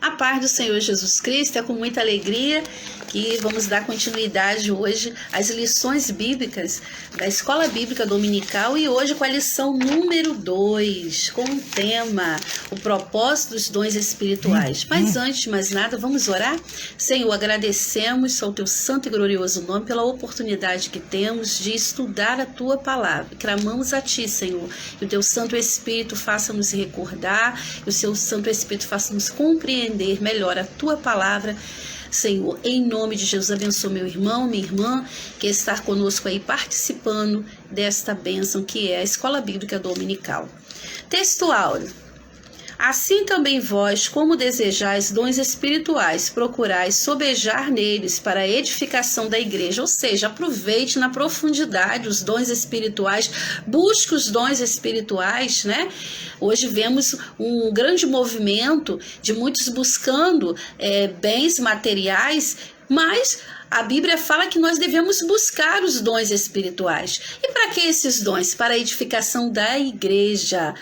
A paz do Senhor Jesus Cristo, é com muita alegria que vamos dar continuidade hoje às lições bíblicas da Escola Bíblica Dominical e hoje com a lição número 2, com o tema, o propósito dos dons espirituais. Mas antes de mais nada, vamos orar? Senhor, agradecemos ao teu santo e glorioso nome pela oportunidade que temos de estudar a tua palavra. Clamamos a ti, Senhor, que o teu Santo Espírito faça-nos recordar, que o seu Santo Espírito faça-nos compreender melhor a tua palavra. Senhor, em nome de Jesus, abençoa meu irmão, minha irmã, que está conosco aí participando desta bênção que é a Escola Bíblica Dominical. Texto áureo. Assim também vós, como desejais dons espirituais, procurais sobejar neles para a edificação da igreja. Ou seja, aproveite na profundidade os dons espirituais, busque os dons espirituais, né? Hoje vemos um grande movimento de muitos buscando bens materiais, mas a Bíblia fala que nós devemos buscar os dons espirituais. E para que esses dons? Para a edificação da igreja.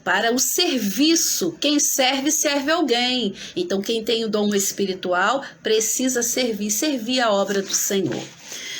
Para o serviço, quem serve, serve alguém. Então, quem tem o dom espiritual precisa servir a obra do Senhor.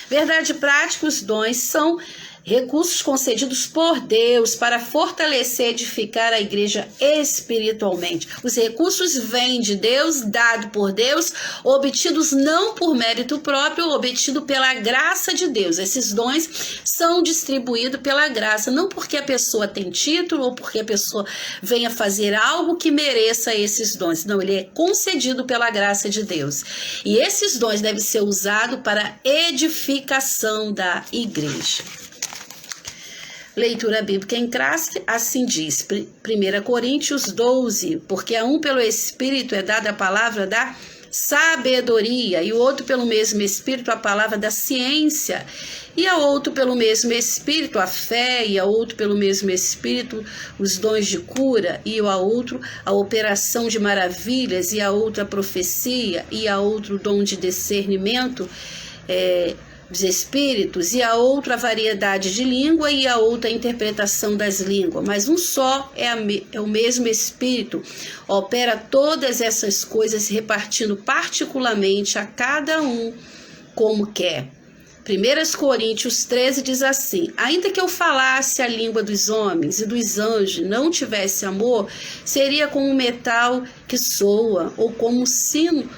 Verdade prática, os dons são recursos concedidos por Deus para fortalecer e edificar a igreja espiritualmente. Os recursos vêm de Deus, dado por Deus, obtidos não por mérito próprio, obtido pela graça de Deus. Esses dons são distribuídos pela graça, não porque a pessoa tem título ou porque a pessoa venha fazer algo que mereça esses dons. Não, ele é concedido pela graça de Deus. E esses dons devem ser usados para a edificação da igreja. Leitura bíblica em classe, assim diz, 1 Coríntios 12, porque a um pelo Espírito é dada a palavra da sabedoria, e o outro pelo mesmo Espírito a palavra da ciência, e a outro pelo mesmo Espírito a fé, e a outro pelo mesmo Espírito os dons de cura, e a outro a operação de maravilhas, e a outra a profecia, e a outro o dom de discernimento, dos espíritos, e a outra a variedade de língua, e a outra a interpretação das línguas. Mas um só é o mesmo Espírito, opera todas essas coisas, repartindo particularmente a cada um como quer. 1 Coríntios 13 diz assim: ainda que eu falasse a língua dos homens e dos anjos, não tivesse amor, seria como um metal que soa, ou como um sino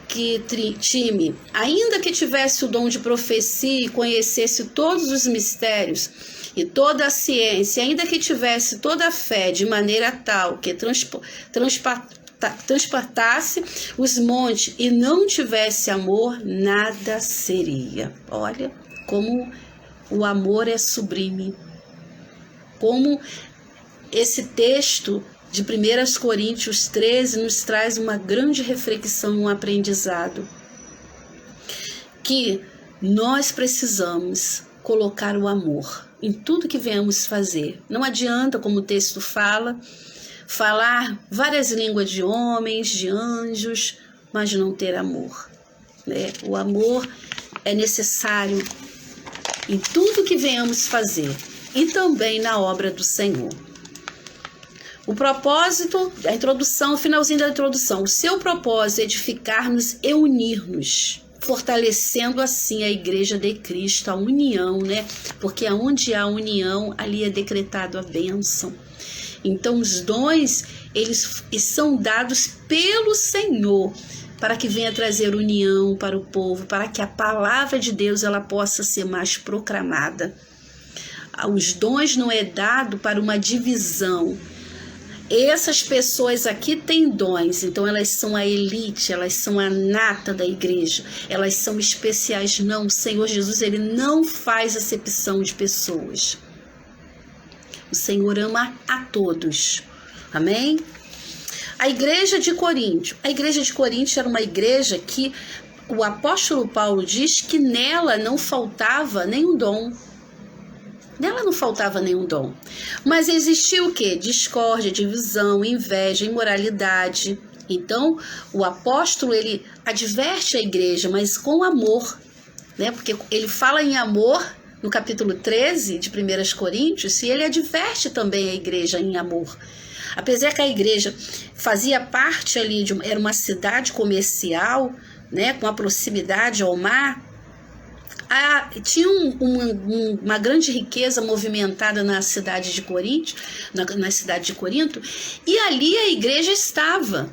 que time. Ainda que tivesse o dom de profecia e conhecesse todos os mistérios e toda a ciência, ainda que tivesse toda a fé de maneira tal que transportasse os montes e não tivesse amor, nada seria. Olha como o amor é sublime, como esse texto de 1 Coríntios 13 nos traz uma grande reflexão, um aprendizado, que nós precisamos colocar o amor em tudo que venhamos fazer. Não adianta, como o texto fala, falar várias línguas de homens, de anjos, mas não ter amor, né? O amor é necessário em tudo que venhamos fazer e também na obra do Senhor. O propósito, a introdução, o finalzinho da introdução. O seu propósito é edificar-nos e unir-nos, fortalecendo assim a igreja de Cristo, a união, né? Porque onde há união, ali é decretado a bênção. Então, os dons, eles são dados pelo Senhor, para que venha trazer união para o povo, para que a palavra de Deus ela possa ser mais proclamada. Os dons não é dado para uma divisão. Essas pessoas aqui têm dons, então elas são a elite, elas são a nata da igreja, elas são especiais. Não, o Senhor Jesus, ele não faz acepção de pessoas. O Senhor ama a todos. Amém? A igreja de Corinto era uma igreja que o apóstolo Paulo diz que nela não faltava nenhum dom. Nela não faltava nenhum dom. Mas existia o quê? Discórdia, divisão, inveja, imoralidade. Então, o apóstolo, ele adverte a igreja, mas com amor, né? Porque ele fala em amor no capítulo 13 de 1 Coríntios, e ele adverte também a igreja em amor. Apesar que a igreja fazia parte ali, era uma cidade comercial, né, com a proximidade ao mar, tinha uma grande riqueza movimentada na cidade de Corinto, na cidade de Corinto, e ali a igreja estava.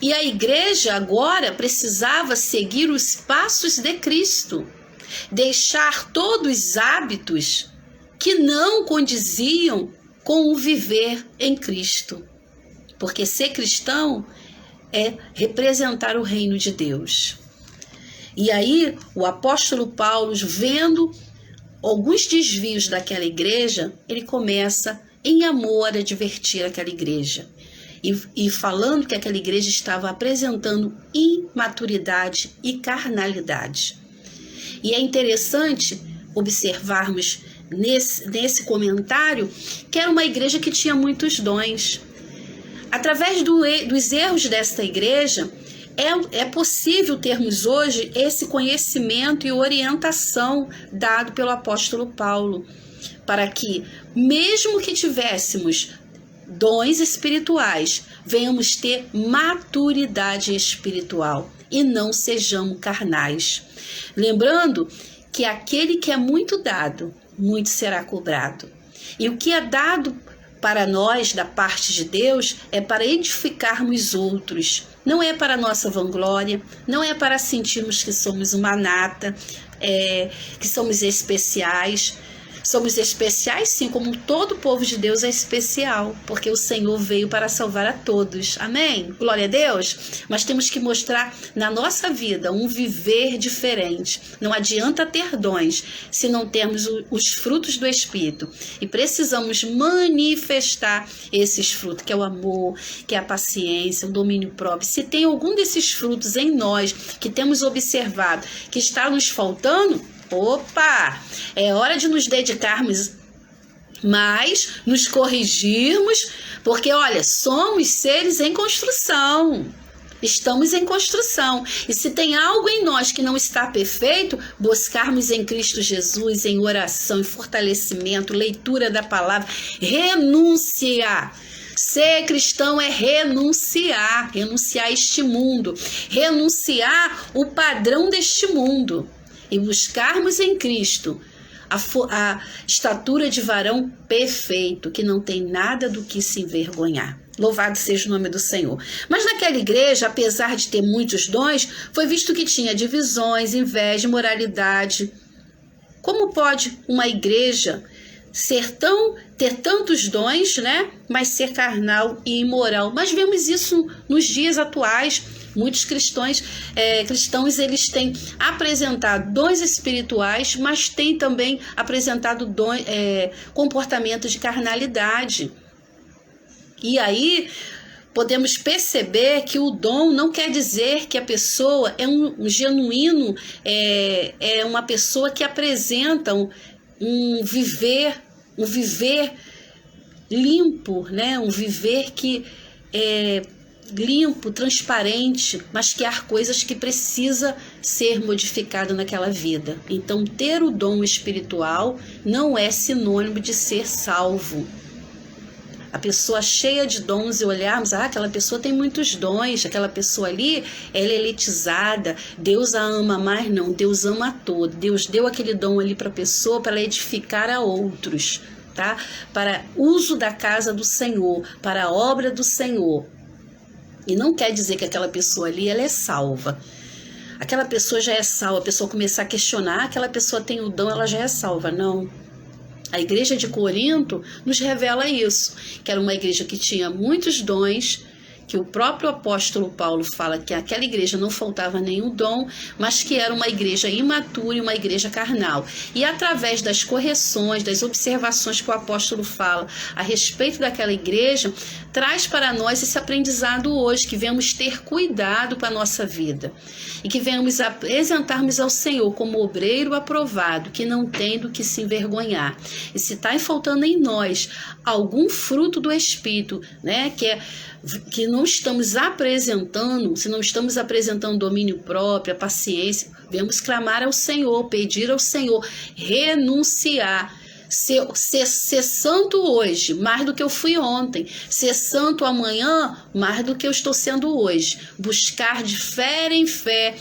E a igreja agora precisava seguir os passos de Cristo, deixar todos os hábitos que não condiziam com o viver em Cristo. Porque ser cristão é representar o reino de Deus. E aí o apóstolo Paulo, vendo alguns desvios daquela igreja, ele começa em amor a advertir aquela igreja. E falando que aquela igreja estava apresentando imaturidade e carnalidade. E é interessante observarmos nesse comentário que era uma igreja que tinha muitos dons. Através dos erros desta igreja, é possível termos hoje esse conhecimento e orientação dado pelo apóstolo Paulo, para que, mesmo que tivéssemos dons espirituais, venhamos ter maturidade espiritual e não sejamos carnais. Lembrando que aquele que é muito dado, muito será cobrado. E o que é dado para nós, da parte de Deus, é para edificarmos outros. Não é para nossa vanglória, não é para sentirmos que somos uma nata, que somos especiais. Somos especiais, sim, como todo o povo de Deus é especial, porque o Senhor veio para salvar a todos. Amém? Glória a Deus. Mas temos que mostrar na nossa vida um viver diferente. Não adianta ter dons se não termos os frutos do Espírito. E precisamos manifestar esses frutos, que é o amor, que é a paciência, o domínio próprio. Se tem algum desses frutos em nós que temos observado que está nos faltando, opa, é hora de nos dedicarmos mais, nos corrigirmos, porque olha, somos seres em construção, estamos em construção, e se tem algo em nós que não está perfeito, buscarmos em Cristo Jesus, em oração, em fortalecimento, leitura da palavra, renunciar. Ser cristão é renunciar a este mundo, renunciar o padrão deste mundo, e buscarmos em Cristo a estatura de varão perfeito, que não tem nada do que se envergonhar. Louvado seja o nome do Senhor. Mas naquela igreja, apesar de ter muitos dons, foi visto que tinha divisões, inveja, imoralidade. Como pode uma igreja ter tantos dons, né, mas ser carnal e imoral? Mas vemos isso nos dias atuais. Muitos cristãos eles têm apresentado dons espirituais, mas têm também apresentado comportamentos de carnalidade. E aí podemos perceber que o dom não quer dizer que a pessoa é um genuíno, é uma pessoa que apresenta um viver limpo, né? Um viver que é limpo, transparente, mas que há coisas que precisa ser modificado naquela vida. Então, ter o dom espiritual não é sinônimo de ser salvo. A pessoa cheia de dons e olharmos, aquela pessoa tem muitos dons, aquela pessoa ali, ela é elitizada, Deus a ama mais, não, Deus ama a todos. Deus deu aquele dom ali para a pessoa para ela edificar a outros, tá? Para uso da casa do Senhor, para a obra do Senhor. E não quer dizer que aquela pessoa ali, ela é salva. Aquela pessoa já é salva, a pessoa começar a questionar, aquela pessoa tem o dom, ela já é salva. Não. A igreja de Corinto nos revela isso, que era uma igreja que tinha muitos dons, que o próprio apóstolo Paulo fala que aquela igreja não faltava nenhum dom, mas que era uma igreja imatura e uma igreja carnal. E através das correções, das observações que o apóstolo fala a respeito daquela igreja, traz para nós esse aprendizado hoje, que venhamos ter cuidado com a nossa vida e que venhamos apresentarmos ao Senhor como obreiro aprovado, que não tem do que se envergonhar. E se está faltando em nós algum fruto do Espírito, né, que não estamos apresentando, se não estamos apresentando domínio próprio, a paciência, vamos clamar ao Senhor, pedir ao Senhor, renunciar, ser santo hoje, mais do que eu fui ontem. Ser santo amanhã, mais do que eu estou sendo hoje. Buscar de fé em fé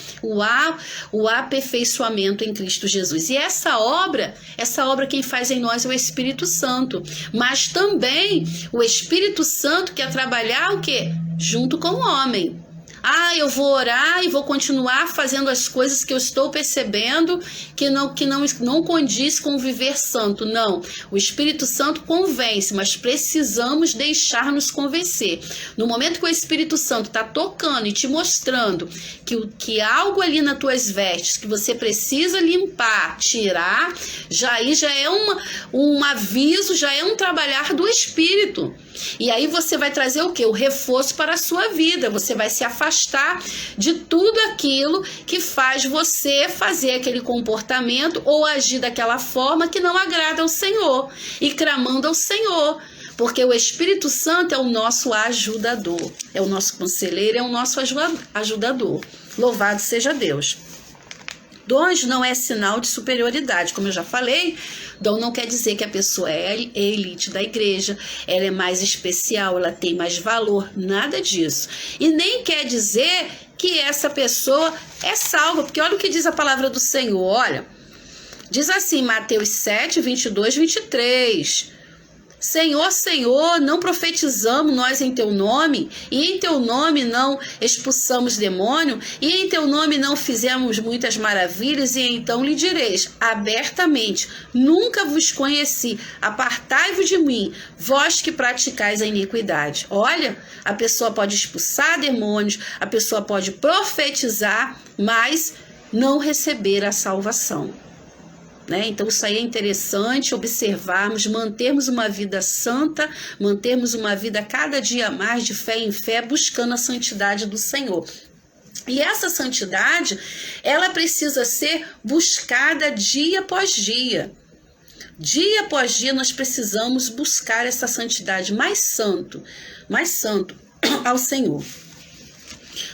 o aperfeiçoamento em Cristo Jesus. E essa obra quem faz em nós é o Espírito Santo. Mas também o Espírito Santo quer trabalhar o quê? Junto com o homem. Eu vou orar e vou continuar fazendo as coisas que eu estou percebendo que não condiz com o viver santo. Não, o Espírito Santo convence, mas precisamos deixar-nos convencer. No momento que o Espírito Santo está tocando e te mostrando que algo ali nas tuas vestes que você precisa limpar, tirar, já é um aviso, já é um trabalhar do Espírito. E aí você vai trazer o quê? O reforço para a sua vida. Você vai se afastar de tudo aquilo que faz você fazer aquele comportamento ou agir daquela forma que não agrada ao Senhor e clamando ao Senhor. Porque o Espírito Santo é o nosso ajudador, é o nosso conselheiro, é o nosso ajudador. Louvado seja Deus. Dons não é sinal de superioridade, como eu já falei. Dom não quer dizer que a pessoa é elite da igreja, ela é mais especial, ela tem mais valor, nada disso. E nem quer dizer que essa pessoa é salva, porque olha o que diz a palavra do Senhor, olha. Diz assim, Mateus 7, 22, 23... Senhor, Senhor, não profetizamos nós em teu nome, e em teu nome não expulsamos demônio, e em teu nome não fizemos muitas maravilhas, e então lhe direis abertamente, nunca vos conheci, apartai-vos de mim, vós que praticais a iniquidade. Olha, a pessoa pode expulsar demônios, a pessoa pode profetizar, mas não receber a salvação. Então isso aí é interessante observarmos, mantermos uma vida santa, mantermos uma vida cada dia mais de fé em fé, buscando a santidade do Senhor. E essa santidade, ela precisa ser buscada dia após dia. Dia após dia nós precisamos buscar essa santidade mais santo ao Senhor.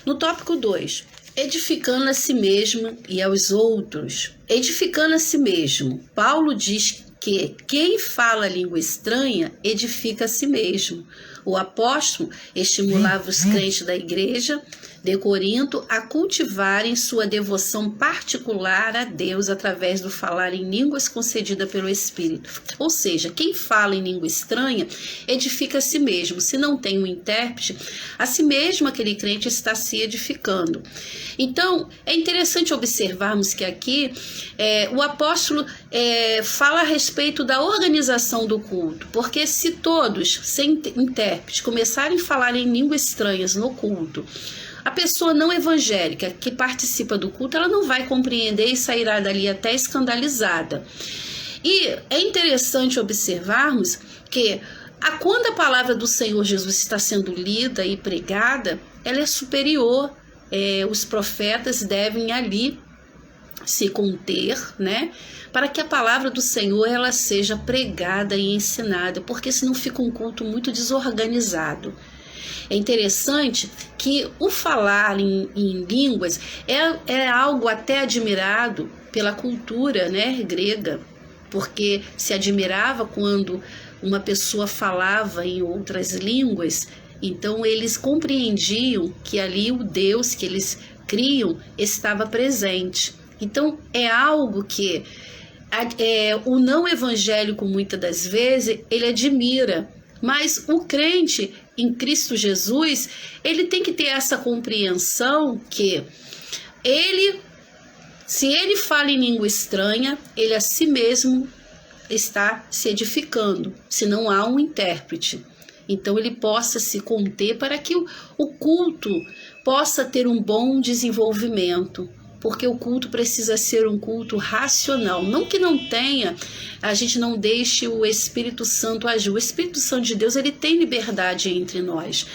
No tópico 2. Edificando a si mesmo e aos outros. Edificando a si mesmo. Paulo diz que quem fala língua estranha edifica a si mesmo. O apóstolo estimulava os crentes da igreja de Corinto a cultivarem sua devoção particular a Deus através do falar em línguas concedida pelo Espírito. Ou seja, quem fala em língua estranha edifica a si mesmo. Se não tem um intérprete, a si mesmo aquele crente está se edificando. Então, é interessante observarmos que aqui o apóstolo fala a respeito da organização do culto, porque se todos, sem intérprete, começarem a falar em línguas estranhas no culto, a pessoa não evangélica que participa do culto, ela não vai compreender e sairá dali até escandalizada. E é interessante observarmos que quando a palavra do Senhor Jesus está sendo lida e pregada, ela é superior. Os profetas devem ali se conter, para que a palavra do Senhor ela seja pregada e ensinada, porque senão fica um culto muito desorganizado. É interessante que o falar em línguas é algo até admirado pela cultura grega, porque se admirava quando uma pessoa falava em outras línguas, então eles compreendiam que ali o Deus que eles criam estava presente. Então é algo que o não evangélico muitas das vezes ele admira, mas o crente em Cristo Jesus, ele tem que ter essa compreensão que se ele fala em língua estranha, ele a si mesmo está se edificando, se não há um intérprete. Então ele possa se conter para que o culto possa ter um bom desenvolvimento. Porque o culto precisa ser um culto racional. Não que não tenha, a gente não deixe o Espírito Santo agir. O Espírito Santo de Deus, ele tem liberdade entre nós.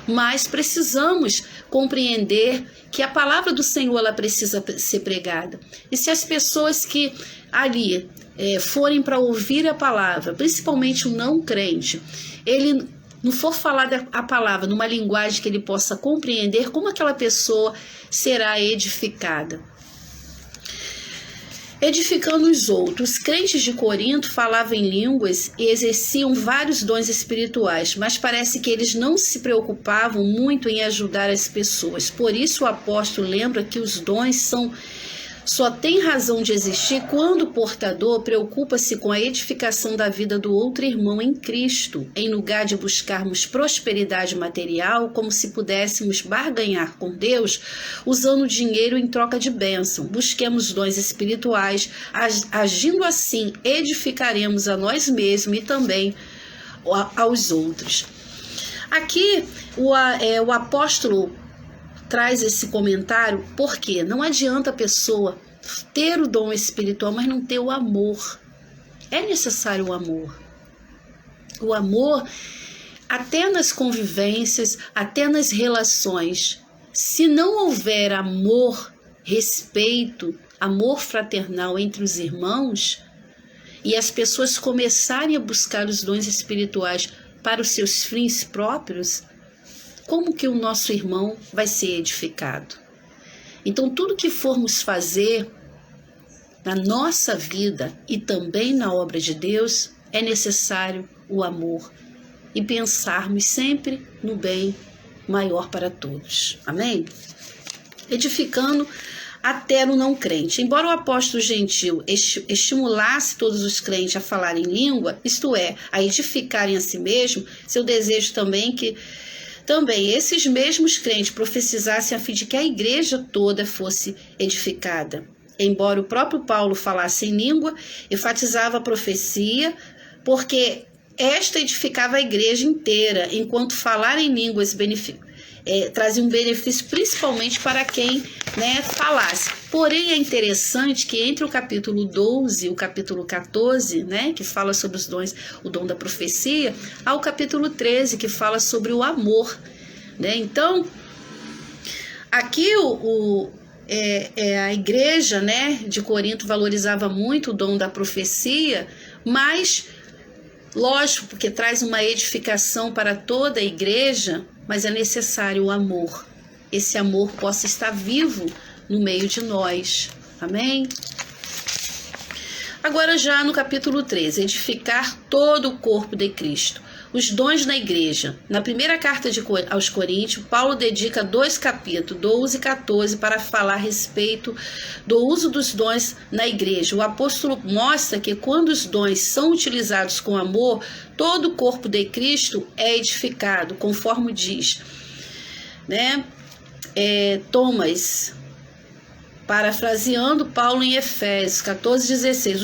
Mas precisamos compreender que a palavra do Senhor, ela precisa ser pregada. E se as pessoas que ali forem para ouvir a palavra, principalmente o não crente, ele não for falar a palavra numa linguagem que ele possa compreender, como aquela pessoa será edificada. Edificando os outros. Os crentes de Corinto falavam em línguas e exerciam vários dons espirituais, mas parece que eles não se preocupavam muito em ajudar as pessoas. Por isso o apóstolo lembra que os dons só têm razão de existir quando o portador preocupa-se com a edificação da vida do outro irmão em Cristo, em lugar de buscarmos prosperidade material, como se pudéssemos barganhar com Deus usando dinheiro em troca de bênção. Busquemos dons espirituais, agindo assim, edificaremos a nós mesmos e também aos outros. Aqui o apóstolo traz esse comentário porque não adianta a pessoa ter o dom espiritual, mas não ter o amor. É necessário o amor. O amor, até nas convivências, até nas relações. Se não houver amor, respeito, amor fraternal entre os irmãos, e as pessoas começarem a buscar os dons espirituais para os seus fins próprios, como que o nosso irmão vai ser edificado? Então, tudo que formos fazer na nossa vida e também na obra de Deus, é necessário o amor e pensarmos sempre no bem maior para todos. Amém? Edificando até no não crente. Embora o apóstolo gentil estimulasse todos os crentes a falarem língua, isto é, a edificarem a si mesmo, seu desejo também também esses mesmos crentes profetizassem a fim de que a igreja toda fosse edificada. Embora o próprio Paulo falasse em língua, enfatizava a profecia, porque esta edificava a igreja inteira, enquanto falar em línguas trazia um benefício principalmente para quem falasse. Porém, é interessante que entre o capítulo 12 e o capítulo 14, que fala sobre os dons, o dom da profecia, há o capítulo 13, que fala sobre o amor. Então, aqui a igreja de Corinto valorizava muito o dom da profecia, mas, lógico, porque traz uma edificação para toda a igreja, mas é necessário o amor. Esse amor possa estar vivo no meio de nós. Amém? Agora já no capítulo 13, edificar todo o corpo de Cristo. Os dons na igreja. Na primeira carta aos Coríntios, Paulo dedica 2 capítulos, 12 e 14, para falar a respeito do uso dos dons na igreja. O apóstolo mostra que quando os dons são utilizados com amor, todo o corpo de Cristo é edificado, conforme diz, Thomas, parafraseando Paulo em Efésios 14:16,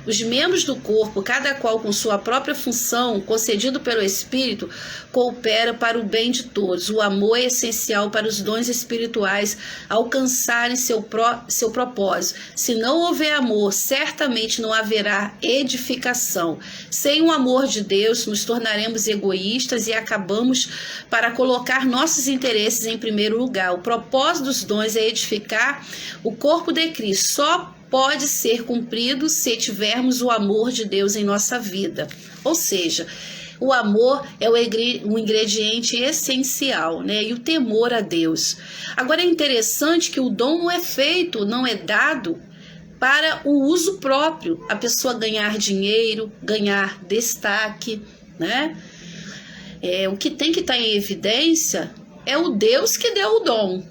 os membros do corpo, cada qual com sua própria função, concedido pelo Espírito, coopera para o bem de todos. O amor é essencial para os dons espirituais alcançarem seu propósito. Se não houver amor, certamente não haverá edificação. Sem o amor de Deus, nos tornaremos egoístas e acabamos para colocar nossos interesses em primeiro lugar. O propósito dos dons é edificar o corpo de Cristo. Só pode ser cumprido se tivermos o amor de Deus em nossa vida. Ou seja, o amor é um ingrediente essencial, e o temor a Deus. Agora é interessante que o dom não é dado para o uso próprio, a pessoa ganhar dinheiro, ganhar destaque, O que tem que estar em evidência é o Deus que deu o dom,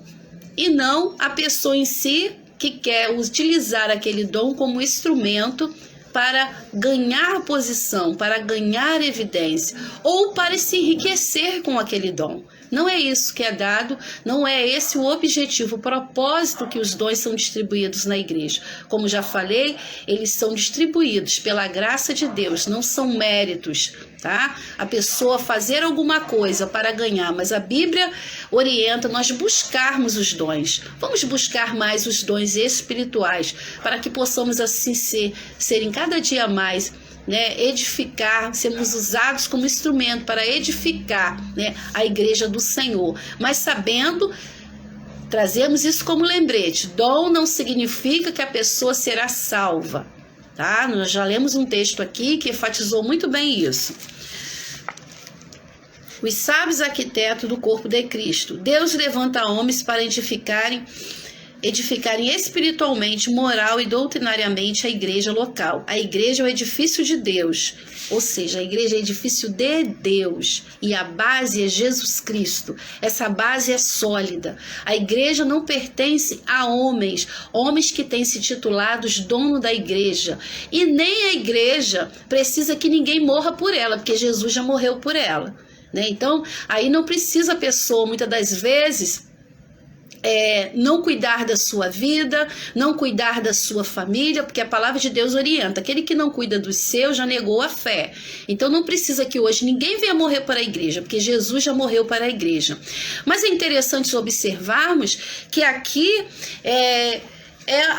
e não a pessoa em si que quer utilizar aquele dom como instrumento para ganhar posição, para ganhar evidência, ou para se enriquecer com aquele dom. Não é isso que é dado, não é esse o objetivo, o propósito que os dons são distribuídos na igreja. Como já falei, eles são distribuídos pela graça de Deus, não são méritos, A pessoa fazer alguma coisa para ganhar, mas a Bíblia orienta nós buscarmos os dons. Vamos buscar mais os dons espirituais, para que possamos assim serem cada dia mais edificar, sermos usados como instrumento para edificar a igreja do Senhor, mas sabendo, trazemos isso como lembrete, dom não significa que a pessoa será salva, Nós já lemos um texto aqui que enfatizou muito bem isso. Os sábios arquitetos do corpo de Cristo. Deus levanta homens para edificarem edificarem espiritualmente, moral e doutrinariamente a igreja local. A igreja é o edifício de Deus, ou seja, a igreja é edifício de Deus e a base é Jesus Cristo. Essa base é sólida. A igreja não pertence a homens que têm se titulados dono da igreja, e nem a igreja precisa que ninguém morra por ela, porque Jesus já morreu por ela, né? Então, aí não precisa a pessoa, muitas das vezes, não cuidar da sua vida, não cuidar da sua família, porque a palavra de Deus orienta: aquele que não cuida dos seus já negou a fé. Então não precisa que hoje ninguém venha morrer para a igreja, porque Jesus já morreu para a igreja. Mas é interessante observarmos que aqui é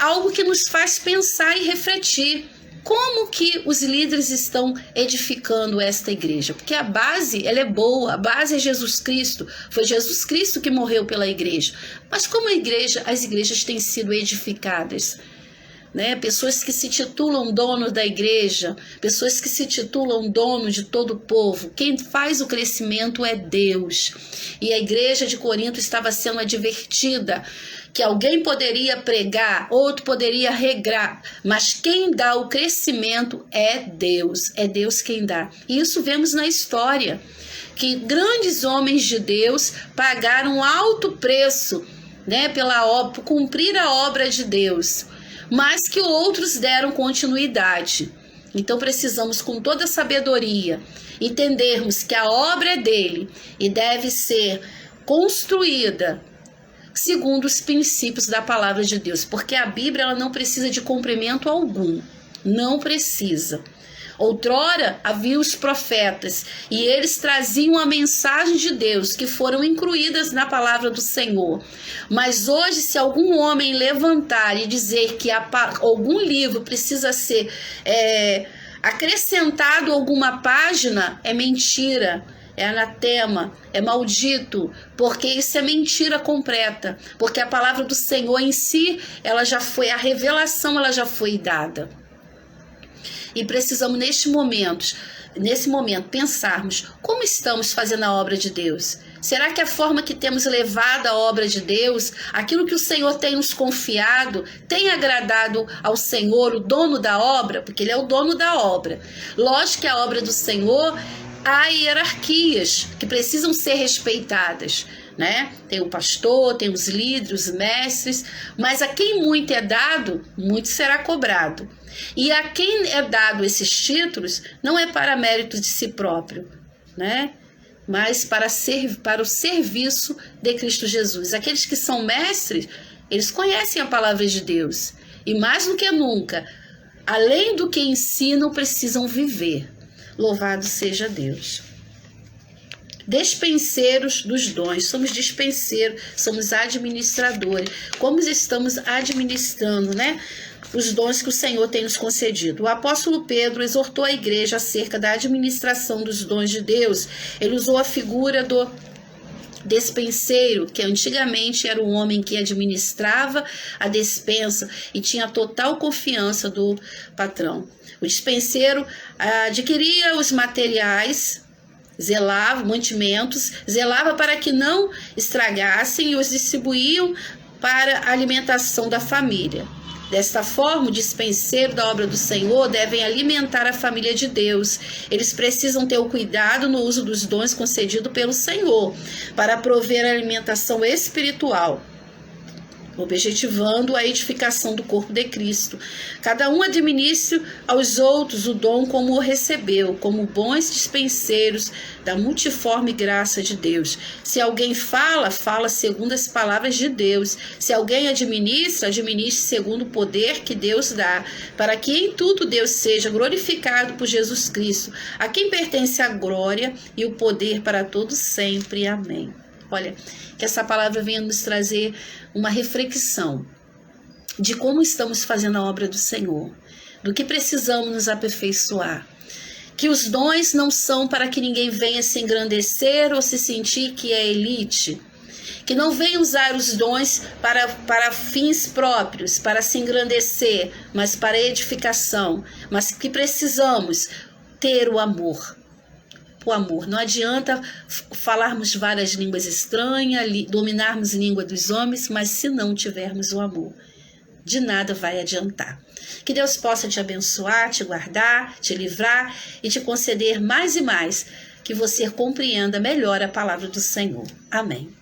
algo que nos faz pensar e refletir. Como que os líderes estão edificando esta igreja? Porque a base, ela é boa, a base é Jesus Cristo. Foi Jesus Cristo que morreu pela igreja. Mas como as igrejas têm sido edificadas? Né? Pessoas que se titulam dono da igreja, pessoas que se titulam dono de todo o povo. Quem faz o crescimento é Deus. E a igreja de Corinto estava sendo advertida que alguém poderia pregar, outro poderia regrar, mas quem dá o crescimento é Deus quem dá. E isso vemos na história, que grandes homens de Deus pagaram alto preço, né, por cumprir a obra de Deus, mas que outros deram continuidade. Então precisamos, com toda a sabedoria, entendermos que a obra é dele e deve ser construída segundo os princípios da palavra de Deus, porque a Bíblia ela não precisa de complemento algum, não precisa. Outrora havia os profetas e eles traziam a mensagem de Deus que foram incluídas na palavra do Senhor. Mas hoje, se algum homem levantar e dizer que algum livro precisa ser acrescentado alguma página, é mentira. É anatema, é maldito, porque isso é mentira completa, porque a palavra do Senhor em si, a revelação ela já foi dada. E precisamos nesse momento pensarmos como estamos fazendo a obra de Deus. Será que a forma que temos levado a obra de Deus, aquilo que o Senhor tem nos confiado, tem agradado ao Senhor, o dono da obra? Porque Ele é o dono da obra. Lógico que a obra do Senhor, há hierarquias que precisam ser respeitadas, né? Tem o pastor, tem os líderes, os mestres, mas a quem muito é dado, muito será cobrado. E a quem é dado esses títulos, não é para mérito de si próprio, né? Mas para o serviço de Cristo Jesus. Aqueles que são mestres, eles conhecem a palavra de Deus. E mais do que nunca, além do que ensinam, precisam viver. Louvado seja Deus. Despenseiros dos dons. Somos dispenseiros, somos administradores. Como estamos administrando, né, os dons que o Senhor tem nos concedido? O apóstolo Pedro exortou a igreja acerca da administração dos dons de Deus. Ele usou a figura do despenseiro, que antigamente era um homem que administrava a despensa e tinha total confiança do patrão. O despenseiro adquiria os materiais, mantimentos, zelava para que não estragassem e os distribuíam para a alimentação da família. Desta forma, o dispenseiro da obra do Senhor devem alimentar a família de Deus. Eles precisam ter o cuidado no uso dos dons concedidos pelo Senhor para prover a alimentação espiritual, objetivando a edificação do corpo de Cristo. Cada um administre aos outros o dom como o recebeu, como bons dispenseiros da multiforme graça de Deus. Se alguém fala segundo as palavras de Deus. Se alguém administra, administre segundo o poder que Deus dá, para que em tudo Deus seja glorificado por Jesus Cristo, a quem pertence a glória e o poder para todos sempre. Amém. Olha, que essa palavra venha nos trazer uma reflexão de como estamos fazendo a obra do Senhor, do que precisamos nos aperfeiçoar. Que os dons não são para que ninguém venha se engrandecer ou se sentir que é elite. Que não venha usar os dons para fins próprios, para se engrandecer, mas para edificação. Mas que precisamos ter o amor o amor. Não adianta falarmos várias línguas estranhas, dominarmos a língua dos homens, mas se não tivermos o amor, de nada vai adiantar. Que Deus possa te abençoar, te guardar, te livrar e te conceder mais e mais que você compreenda melhor a palavra do Senhor. Amém.